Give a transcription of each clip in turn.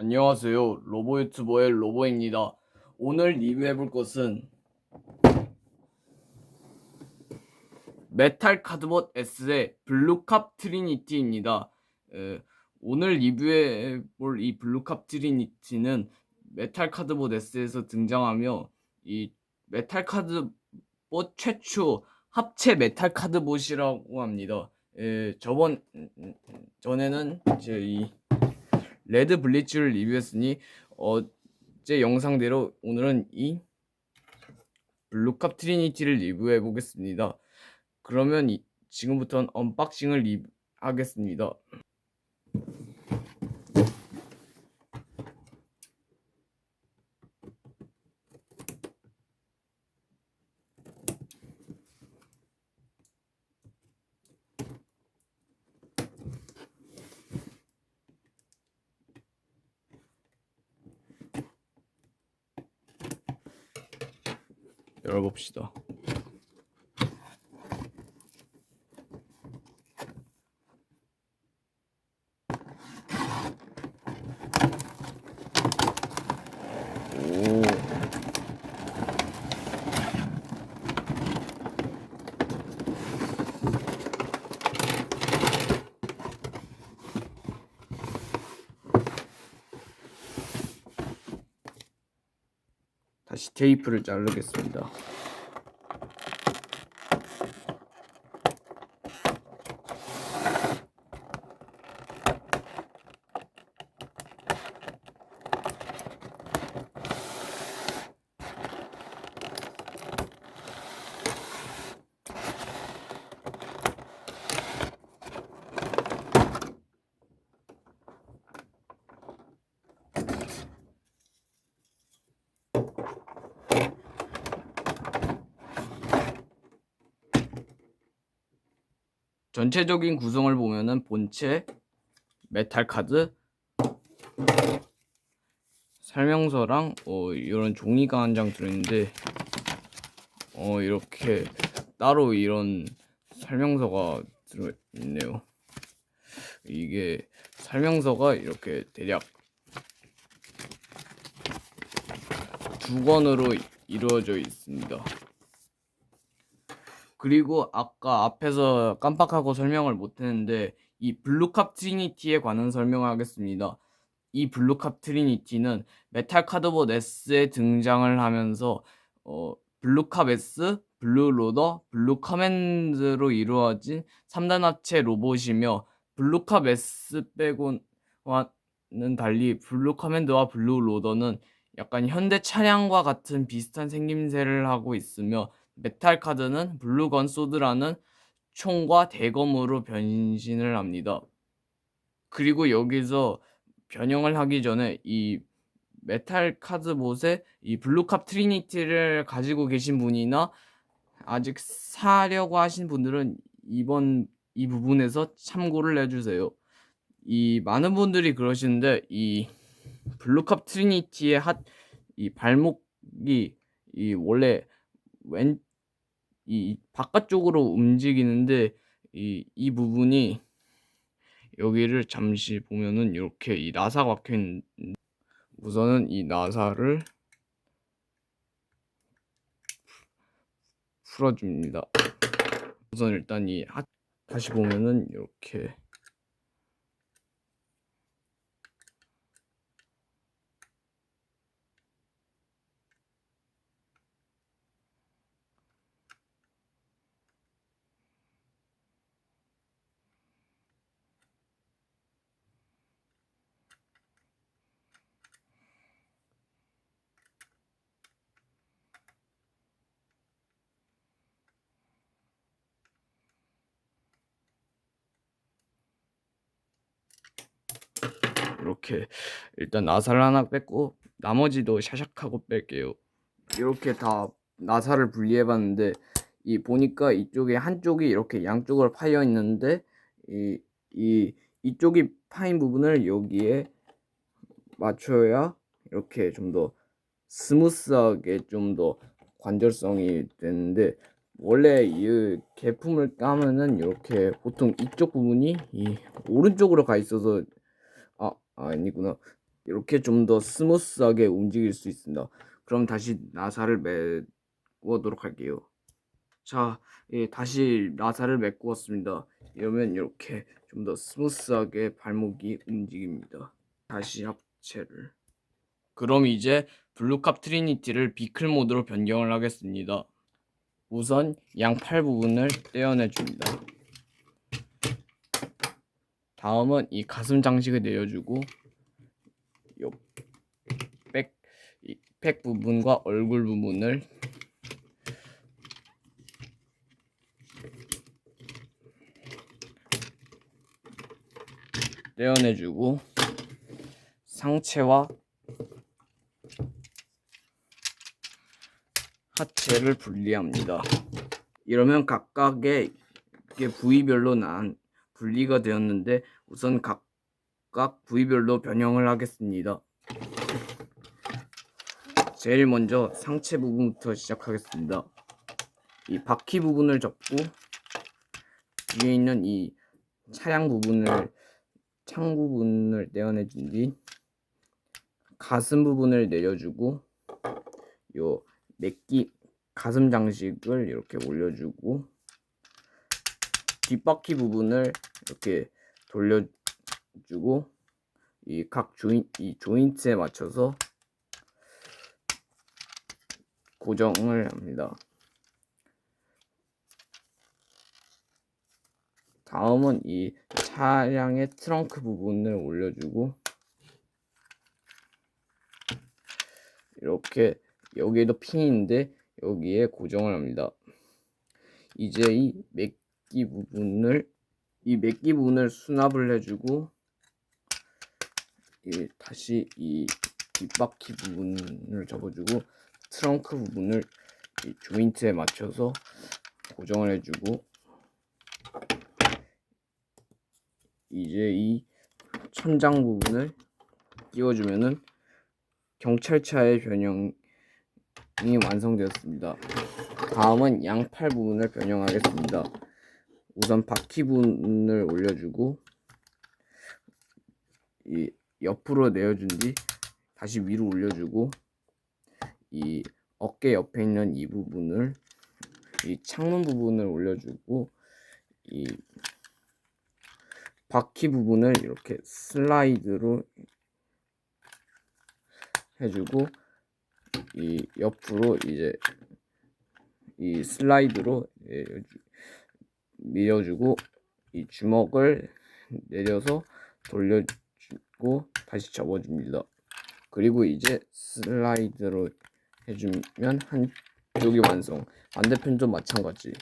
안녕하세요. 로보 유튜버의 로보입니다. 오늘 리뷰해볼 것은 메탈 카드봇 S의 블루캅 트리니티입니다. 오늘 리뷰해볼 이 블루캅 트리니티는 메탈 카드봇 S에서 등장하며 이 메탈 카드봇 최초 합체 메탈 카드봇이라고 합니다. 전에는 이제 이 레드 블리츠를 리뷰했으니 어제 영상대로 오늘은 이 블루캅 트리니티를 리뷰해 보겠습니다. 그러면 지금부터는 언박싱을 하겠습니다. 열어봅시다. 오. 다시 테이프를 자르겠습니다. 전체적인 구성을 보면은 본체, 메탈 카드, 설명서랑 이런 종이가 한 장 들어있는데 이렇게 따로 이런 설명서가 들어있네요. 이게 설명서가 이렇게 대략 2권으로 이루어져 있습니다. 그리고 아까 앞에서 깜빡하고 설명을 못했는데 이 블루캅 트리니티에 관한 설명을 하겠습니다. 이 블루캅 트리니티는 메탈 카드봇 S에 등장을 하면서 블루캅 S, 블루 로더, 블루 커맨드로 이루어진 3단 합체 로봇이며 블루캅 S 빼고는 달리 블루 커맨드와 블루 로더는 약간 현대 차량과 같은 비슷한 생김새를 하고 있으며 메탈 카드는 블루건 소드라는 총과 대검으로 변신을 합니다. 그리고 여기서 변형을 하기 전에 이 메탈 카드봇의 이 블루캅 트리니티를 가지고 계신 분이나 아직 사려고 하신 분들은 이 부분에서 참고를 해주세요. 이 많은 분들이 그러시는데 이 블루캅 트리니티의 이 발목이 이 원래 이 바깥쪽으로 움직이는데 이 부분이 여기를 잠시 보면은 이렇게 이 나사가 박혀 있는. 우선은 이 나사를 풀어줍니다. 우선 일단 다시 보면은 이렇게 일단 나사를 하나 뺐고 나머지도 샤샥하고 뺄게요. 이렇게 다 나사를 분리해봤는데 보니까 이쪽에 한쪽이 이렇게 양쪽으로 파여 있는데 이쪽이 파인 부분을 여기에 맞춰야 이렇게 좀 더 스무스하게 좀 더 관절성이 되는데, 원래 이 개품을 까면은 이렇게 보통 이쪽 부분이 이 오른쪽으로 가 있어서 아니구나. 이렇게 좀 더 스무스하게 움직일 수 있습니다. 그럼 다시 나사를 메꾸도록 할게요. 자, 다시 나사를 메꾸었습니다. 이러면 이렇게 좀 더 스무스하게 발목이 움직입니다. 다시 합체를. 그럼 이제 블루캅 트리니티를 비클 모드로 변경을 하겠습니다. 우선 양팔 부분을 떼어내 줍니다. 다음은 이 가슴 장식을 내려주고 요 백 부분과 얼굴 부분을 떼어내주고 상체와 하체를 분리합니다. 이러면 각각의 부위별로 분리가 되었는데 우선 각각 부위별로 변형을 하겠습니다. 제일 먼저 상체 부분부터 시작하겠습니다. 이 바퀴 부분을 접고 위에 있는 이 창 부분을 떼어내준 뒤 가슴 부분을 내려주고 요 가슴 장식을 이렇게 올려주고 뒷바퀴 부분을 이렇게 돌려주고 이 조인트에 맞춰서 고정을 합니다. 다음은 이 차량의 트렁크 부분을 올려주고 이렇게 여기에도 핀인데 여기에 고정을 합니다. 이제 이 메끼 부분을 수납을 해주고 다시 이 뒷바퀴 부분을 접어주고 트렁크 부분을 이 조인트에 맞춰서 고정을 해주고 이제 이 천장 부분을 끼워주면은 경찰차의 변형이 완성되었습니다. 다음은 양팔 부분을 변형하겠습니다. 우선 바퀴 부분을 올려주고 이 옆으로 내어준 뒤 다시 위로 올려주고 이 어깨 옆에 있는 이 부분을 이 창문 부분을 올려주고 이 바퀴 부분을 이렇게 슬라이드로 해주고 이 옆으로 이제 이 슬라이드로 밀어주고 이 주먹을 내려서 돌려주고 다시 접어줍니다. 그리고 이제 슬라이드로 해주면 한쪽이 완성. 반대편도 마찬가지.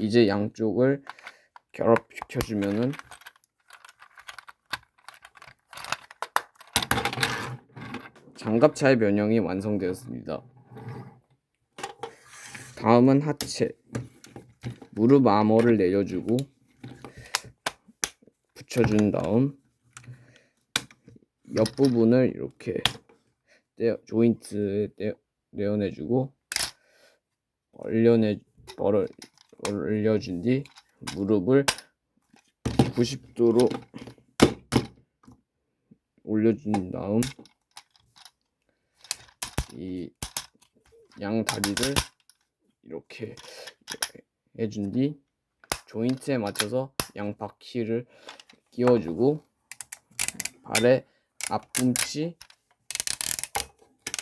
이제 양쪽을 결합시켜주면은 장갑차의 변형이 완성되었습니다. 다음은 하체. 무릎 아머를 내려주고 붙여준 다음 옆부분을 이렇게 조인트에 내어내주고 올려준 뒤 무릎을 90도로 올려준 다음 이 양 다리를 이렇게 해준 뒤 조인트에 맞춰서 양 바퀴를 끼워주고 발에 앞꿈치,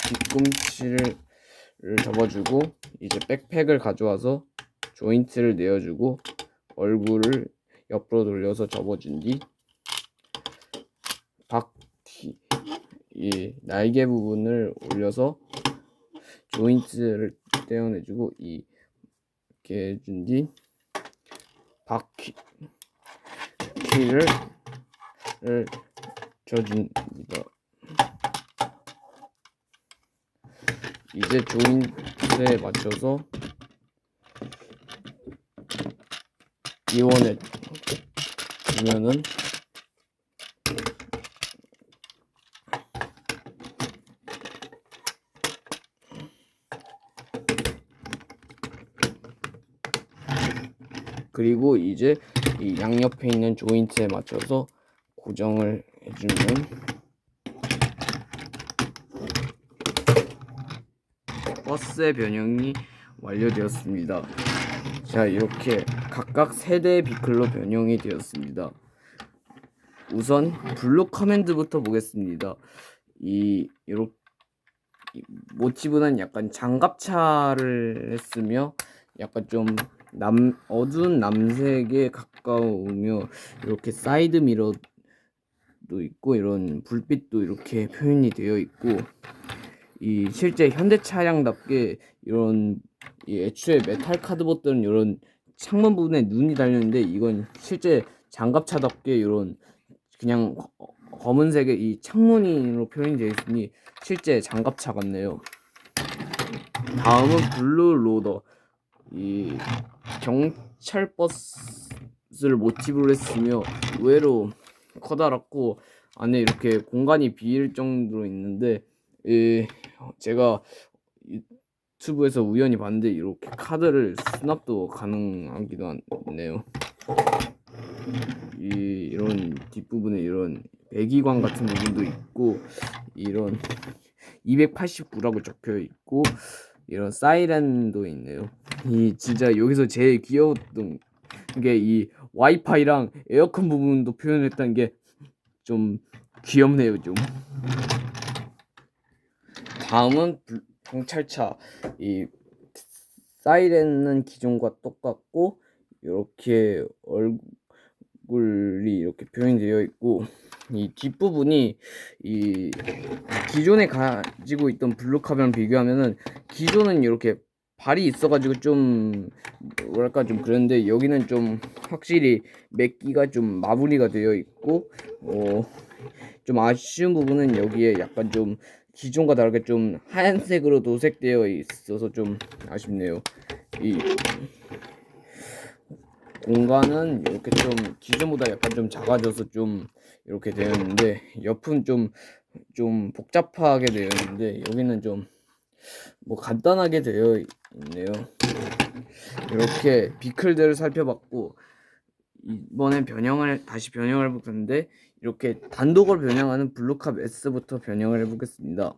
뒤꿈치를 접어주고 이제 백팩을 가져와서 조인트를 내어주고 얼굴을 옆으로 돌려서 접어준 뒤 이 날개 부분을 올려서 조인트를 떼어내주고 이렇게 해준 뒤 바퀴를 쳐줍니다. 이제 조인트에 맞춰서 지원해 주면은 그리고 이제 이 양옆에 있는 조인트에 맞춰서 고정을 해주면 버스의 변형이 완료되었습니다. 자, 이렇게 각각 3대의 비클로 변형이 되었습니다. 우선 블루 커맨드부터 보겠습니다. 이렇게 모티브는 약간 장갑차를 했으며 약간 좀 어두운 남색에 가까우며 이렇게 사이드 미러도 있고 이런 불빛도 이렇게 표현이 되어 있고 이 실제 현대 차량답게 이런 애초에 메탈 카드보드는 이런 창문 부분에 눈이 달렸는데 이건 실제 장갑차답게 이런 그냥 검은색의 이 창문으로 표현이 되어 있으니 실제 장갑차 같네요. 다음은 블루 로더. 이 경찰 버스를 모티브로 했으며 의외로 커다랗고 안에 이렇게 공간이 비일 정도로 있는데 제가 유튜브에서 우연히 봤는데 이렇게 카드를 수납도 가능하기도 하네요. 이런 뒷부분에 이런 배기관 같은 부분도 있고 이런 289라고 적혀 있고 이런 사이렌도 있네요. 진짜 여기서 제일 귀여웠던 게 이 와이파이랑 에어컨 부분도 표현했다는 게 좀 귀엽네요. 좀 다음은 경찰차. 이 사이렌은 기존과 똑같고 이렇게 얼굴이 이렇게 표현되어 있고 이 뒷부분이 이 기존에 가지고 있던 블루캅이랑 비교하면은 기존은 이렇게 발이 있어가지고 좀 뭐랄까 좀 그런데 여기는 좀 확실히 맥기가 좀 마무리가 되어 있고 좀 아쉬운 부분은 여기에 약간 좀 기존과 다르게 좀 하얀색으로 도색되어 있어서 좀 아쉽네요. 이 공간은 이렇게 좀 기존보다 약간 좀 작아져서 좀 이렇게 되어 있는데 옆은 좀 복잡하게 되어 있는데 여기는 좀 뭐 간단하게 되어 있네요. 이렇게 비클들을 살펴봤고 이번엔 다시 변형을 해볼 건데 이렇게 단독으로 변형하는 블루캅 S부터 변형을 해보겠습니다.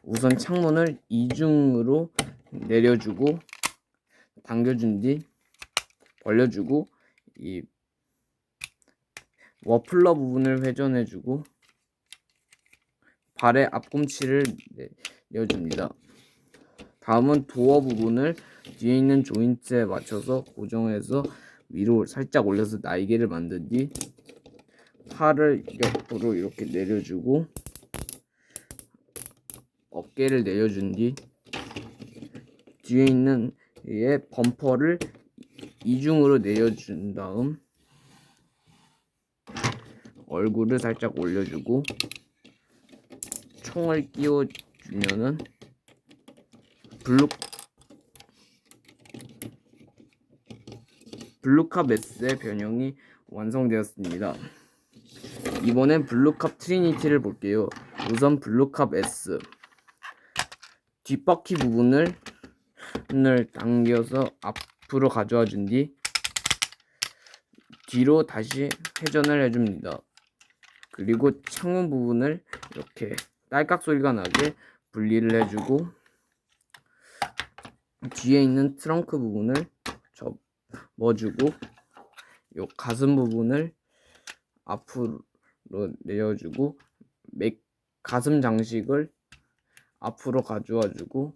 우선 창문을 이중으로 내려주고 당겨준 뒤 벌려주고 이 워플러 부분을 회전해주고 발의 앞꿈치를 내려줍니다. 다음은 도어 부분을 뒤에 있는 조인트에 맞춰서 고정해서 위로 살짝 올려서 날개를 만든 뒤 팔을 옆으로 이렇게 내려주고 어깨를 내려준 뒤 뒤에 있는 범퍼를 이중으로 내려준 다음 얼굴을 살짝 올려주고 총을 끼워주면은 블루캅 S의 변형이 완성되었습니다. 이번엔 블루캅 트리니티를 볼게요. 우선 블루캅 S 뒷바퀴 부분을 당겨서 앞으로 가져와 준 뒤 뒤로 다시 회전을 해줍니다. 그리고 창문 부분을 이렇게 딸깍 소리가 나게 분리를 해주고 뒤에 있는 트렁크 부분을 접어주고 요 가슴 부분을 앞으로 내어주고 가슴 장식을 앞으로 가져와주고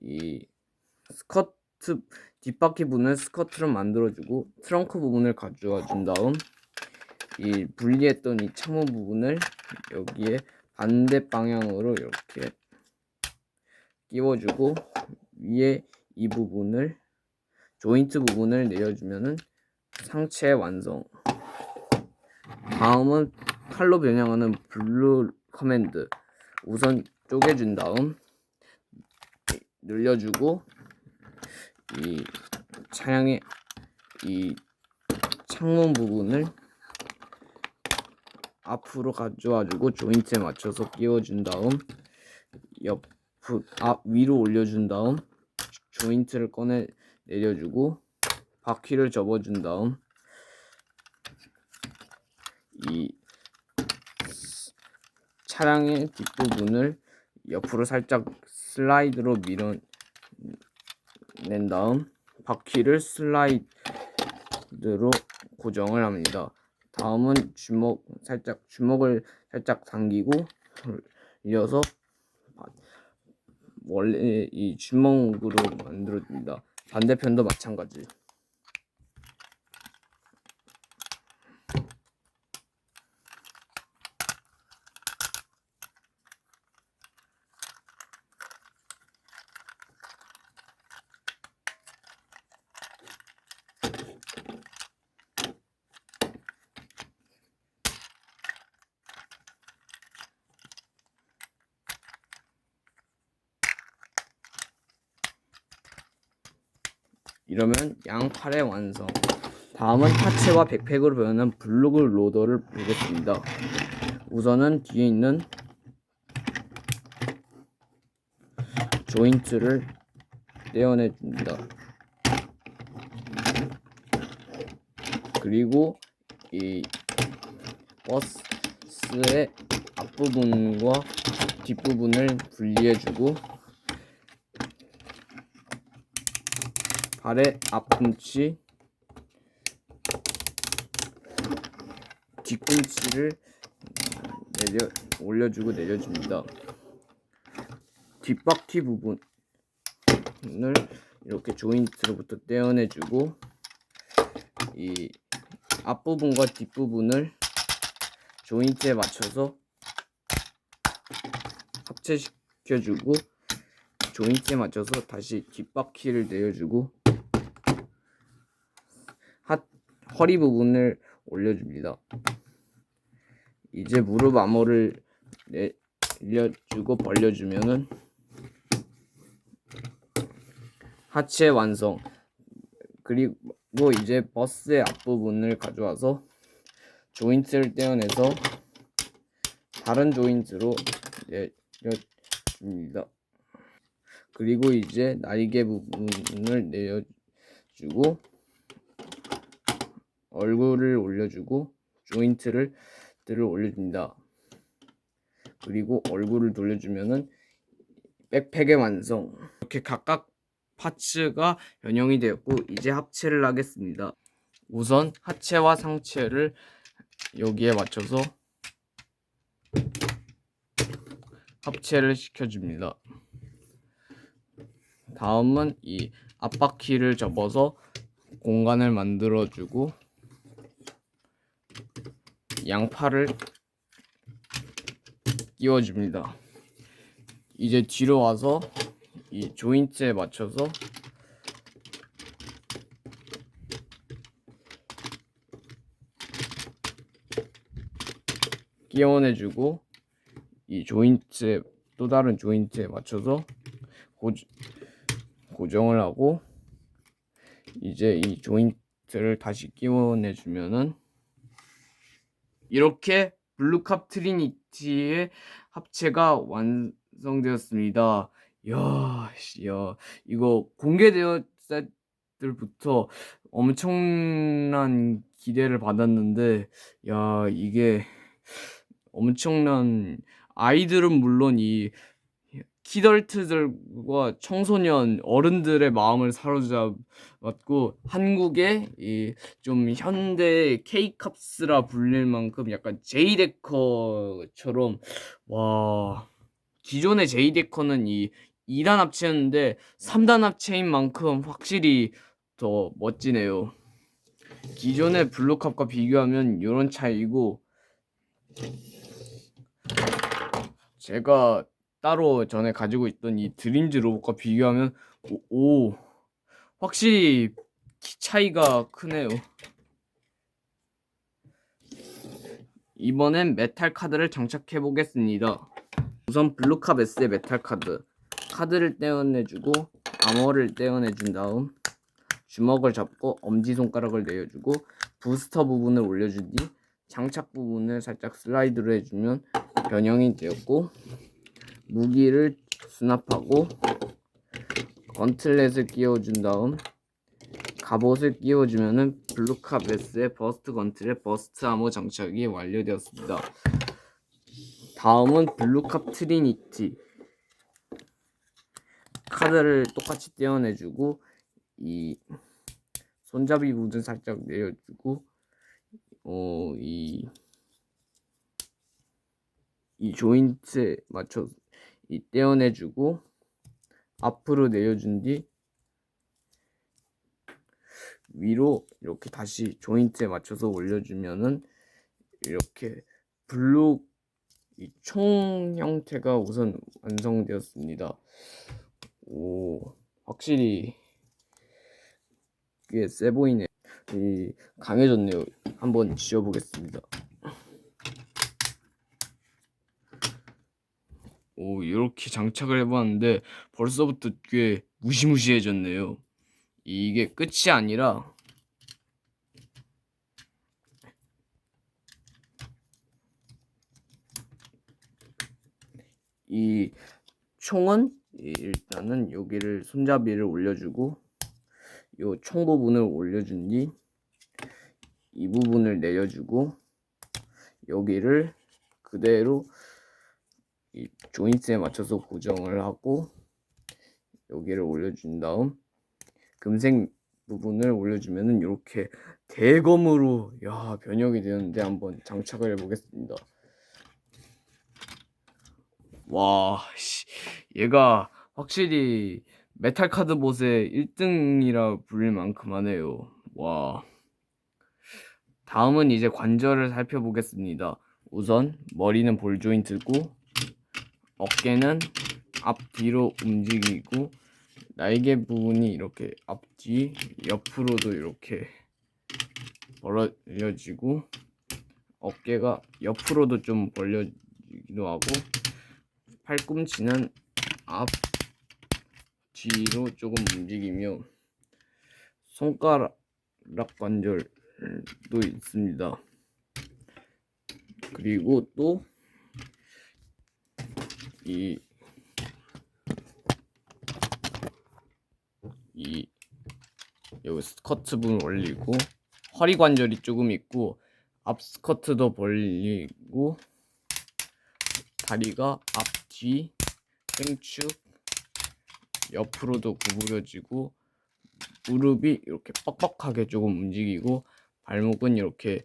이 스커트 뒷바퀴 부분을 스커트로 만들어주고 트렁크 부분을 가져와 준 다음 이 분리했던 이 창문 부분을 여기에 반대 방향으로 이렇게 끼워주고 위에 이 부분을 조인트 부분을 내려주면은 상체 완성. 다음은 칼로 변형하는 블루 커맨드. 우선 쪼개준 다음 늘려주고 이 차량의 이 창문 부분을 앞으로 가져와주고 조인트에 맞춰서 끼워준 다음 위로 올려준 다음 조인트를 꺼내 내려주고 바퀴를 접어준 다음 이 차량의 뒷부분을 옆으로 살짝 슬라이드로 밀어낸 다음 바퀴를 슬라이드로 고정을 합니다. 다음은 주먹을 살짝 당기고 이어서 원래 이 주먹으로 만들어줍니다. 반대편도 마찬가지. 이러면 양팔의 완성. 다음은 하체와 백팩으로 변하는 블록 로더를 보겠습니다. 우선은 뒤에 있는 조인트를 떼어내줍니다. 그리고 이 버스의 앞부분과 뒷부분을 분리해주고 발의 앞꿈치, 뒤꿈치를 올려주고 내려줍니다. 뒷바퀴 부분을 이렇게 조인트로부터 떼어내주고 이 앞부분과 뒷부분을 조인트에 맞춰서 합체시켜주고 조인트에 맞춰서 다시 뒷바퀴를 내려주고 허리 부분을 올려줍니다. 이제 무릎 암호를 내려주고 벌려주면은 하체 완성. 그리고 이제 버스의 앞부분을 가져와서 조인트를 떼어내서 다른 조인트로 내려줍니다. 그리고 이제 날개 부분을 내려주고 얼굴을 올려주고 조인트를 올려줍니다. 그리고 얼굴을 돌려주면은 백팩의 완성. 이렇게 각각 파츠가 변형이 되었고 이제 합체를 하겠습니다. 우선 하체와 상체를 여기에 맞춰서 합체를 시켜줍니다. 다음은 이 앞바퀴를 접어서 공간을 만들어주고 양팔을 끼워줍니다. 이제 뒤로 와서 이 조인트에 맞춰서 끼워내주고 이 조인트에 또 다른 조인트에 맞춰서 고정을 하고 이제 이 조인트를 다시 끼워내주면은 이렇게 블루캅 트리니티의 합체가 완성되었습니다. 야, 이거 공개되었을 때부터 엄청난 기대를 받았는데, 야, 이게 엄청난 아이들은 물론 이 키덜트들과 청소년 어른들의 마음을 사로잡았고 한국의 이 좀 현대 K캅스라 불릴 만큼 약간 제이데커처럼 와 기존의 제이데커는 이 2단 합체였는데 3단 합체인 만큼 확실히 더 멋지네요. 기존의 블루캅과 비교하면 이런 차이고 제가 따로 전에 가지고 있던 이 드림즈 로봇과 비교하면 확실히 키 차이가 크네요. 이번엔 메탈 카드를 장착해 보겠습니다. 우선 블루캅 S의 메탈 카드를 떼어내주고 암호를 떼어내준 다음 주먹을 잡고 엄지손가락을 내어주고 부스터 부분을 올려준 뒤 장착 부분을 살짝 슬라이드로 해주면 변형이 되었고, 무기를 수납하고 건틀렛을 끼워준 다음 갑옷을 끼워주면은 블루캅 S의 버스트 건틀렛 버스트 아머 장착이 완료되었습니다. 다음은 블루캅 트리니티. 카드를 똑같이 떼어내주고 이 손잡이 부분 살짝 내려주고 이 조인트에 맞춰 떼어내주고 앞으로 내려준 뒤 위로 이렇게 다시 조인트에 맞춰서 올려주면은 이렇게 이 총 형태가 우선 완성되었습니다. 확실히 꽤 세 보이네요. 강해졌네요. 한번 지워보겠습니다. 이렇게 장착을 해봤는데 벌써부터 꽤 무시무시해졌네요. 이게 끝이 아니라 이 총은 일단은 여기를 손잡이를 올려주고 요 총 부분을 올려준 뒤 이 부분을 내려주고 여기를 그대로 이 조인트에 맞춰서 고정을 하고 여기를 올려준 다음 금색 부분을 올려주면은 이렇게 대검으로 변형이 되는데 한번 장착을 해보겠습니다. 와, 얘가 확실히 메탈 카드봇의 1등이라 불릴 만큼 하네요. 와. 다음은 이제 관절을 살펴보겠습니다. 우선 머리는 볼 조인트고 어깨는 앞뒤로 움직이고 날개 부분이 이렇게 앞뒤 옆으로도 이렇게 벌어지고 어깨가 옆으로도 좀 벌려지기도 하고 팔꿈치는 앞 뒤로 조금 움직이며 손가락 관절도 있습니다. 그리고 또 여기 스커트 부분 올리고 허리 관절이 조금 있고 앞 스커트도 벌리고 다리가 앞뒤 땡축 옆으로도 구부려지고 무릎이 이렇게 뻑뻑하게 조금 움직이고 발목은 이렇게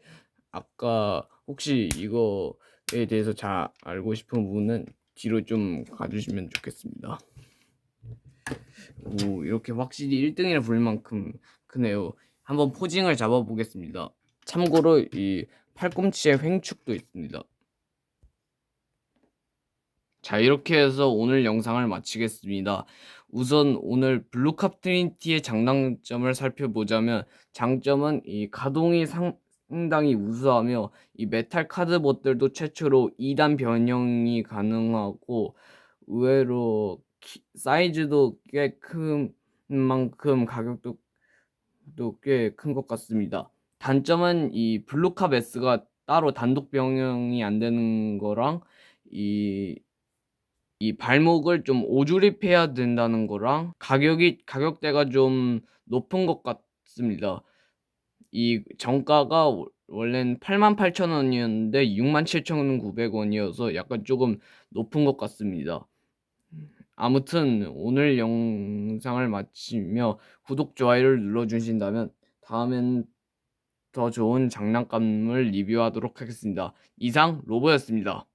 아까 혹시 이거에 대해서 잘 알고 싶은 부분은 뒤로 좀 가주시면 좋겠습니다. 이렇게 확실히 1등이라 부를 만큼 크네요. 한번 포징을 잡아 보겠습니다. 참고로 이 팔꿈치에 횡축도 있습니다. 자, 이렇게 해서 오늘 영상을 마치겠습니다. 우선 오늘 블루캅 트리니티의 장단점을 살펴보자면 장점은 이 가동이 상당히 우수하며 이 메탈 카드봇들도 최초로 2단 변형이 가능하고 의외로 사이즈도 꽤 큰 만큼 가격도 꽤 큰 것 같습니다. 단점은 이 블루캅 S가 따로 단독 변형이 안 되는 거랑 이 발목을 좀 오조립해야 된다는 거랑 가격대가 좀 높은 것 같습니다. 이 정가가 원래는 88,000원이었는데 67,900원이어서 약간 조금 높은 것 같습니다. 아무튼 오늘 영상을 마치며 구독, 좋아요를 눌러주신다면 다음엔 더 좋은 장난감을 리뷰하도록 하겠습니다. 이상 로보였습니다.